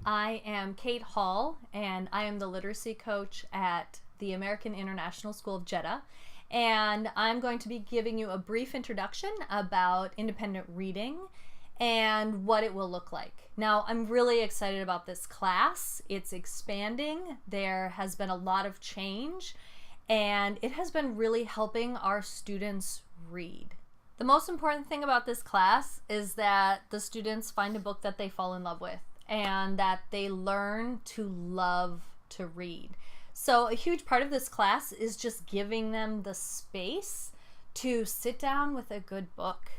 I am Kate Hall, and I am the literacy coach at the American International School of Jeddah. And I'm going to be giving you a brief introduction about independent reading and what it will look like. Now, I'm really excited about this class. It's expanding. There has been a lot of change, and it has been really helping our students read. The most important thing about this class is that the students find a book that they fall in love with and that they learn to love to read. So a huge part of this class is just giving them the space to sit down with a good book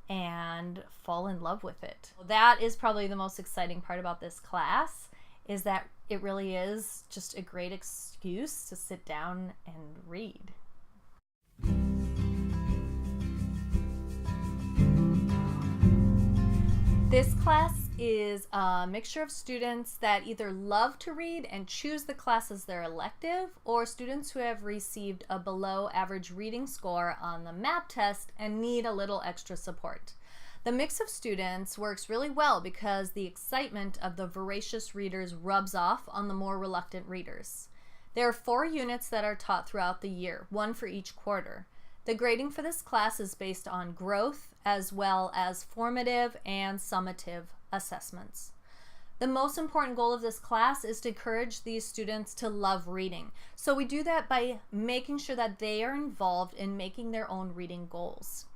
and fall in love with it. That is probably the most exciting part about this class, is that it really is just a great excuse to sit down and read. This class is a mixture of students that either love to read and choose the class as their elective, or students who have received a below average reading score on the MAP test and need a little extra support. The mix of students works really well because the excitement of the voracious readers rubs off on the more reluctant readers. There are 4 units that are taught throughout the year, 1 for each quarter. The grading for this class is based on growth as well as formative and summative assessments. The most important goal of this class is to encourage these students to love reading. So we do that by making sure that they are involved in making their own reading goals.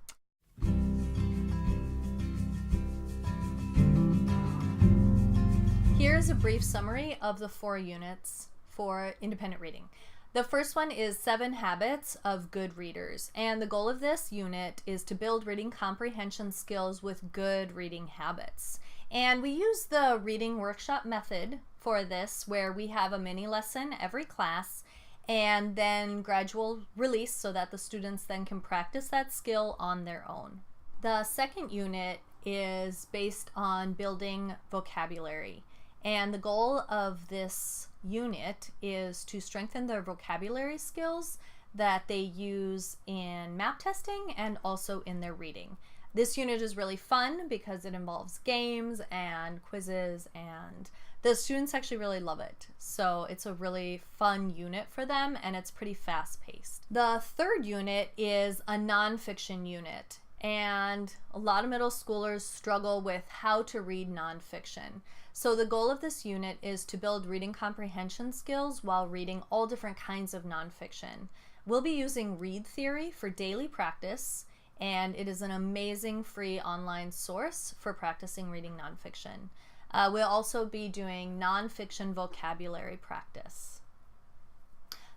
Here's a brief summary of the 4 units for independent reading. The first one is 7 Habits of Good Readers, and the goal of this unit is to build reading comprehension skills with good reading habits. And we use the reading workshop method for this, where we have a mini lesson every class and then gradual release so that the students then can practice that skill on their own. The second unit is based on building vocabulary. And the goal of this unit is to strengthen their vocabulary skills that they use in map testing and also in their reading. This unit is really fun because it involves games and quizzes, and the students actually really love it. So it's a really fun unit for them, and it's pretty fast-paced. The third unit is a nonfiction unit, and a lot of middle schoolers struggle with how to read nonfiction. So the goal of this unit is to build reading comprehension skills while reading all different kinds of nonfiction. We'll be using Read Theory for daily practice, and it is an amazing free online source for practicing reading nonfiction. We'll also be doing nonfiction vocabulary practice.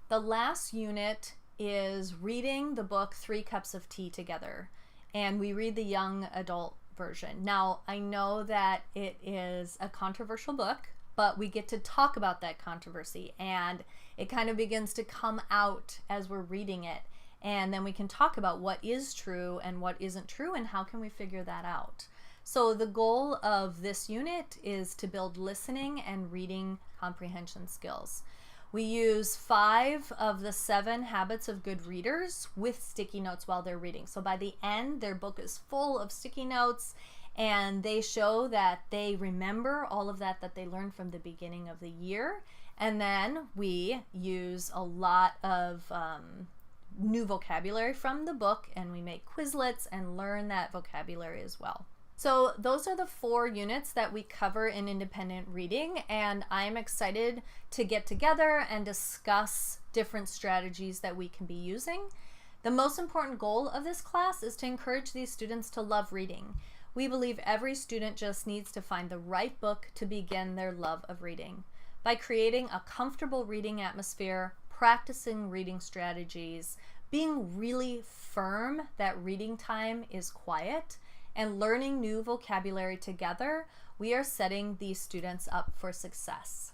The last unit is reading the book 3 Cups of Tea Together, and we read the young adult version. Now, I know that it is a controversial book, but we get to talk about that controversy, and it kind of begins to come out as we're reading it, and then we can talk about what is true and what isn't true and how can we figure that out. So the goal of this unit is to build listening and reading comprehension skills. We use 5 of the 7 habits of good readers with sticky notes while they're reading. So by the end, their book is full of sticky notes, and they show that they remember all of that they learned from the beginning of the year. And then we use a lot of new vocabulary from the book, and we make Quizlets and learn that vocabulary as well. So those are the 4 units that we cover in independent reading, and I'm excited to get together and discuss different strategies that we can be using. The most important goal of this class is to encourage these students to love reading. We believe every student just needs to find the right book to begin their love of reading. By creating a comfortable reading atmosphere, practicing reading strategies, being really firm that reading time is quiet, and learning new vocabulary together, we are setting these students up for success.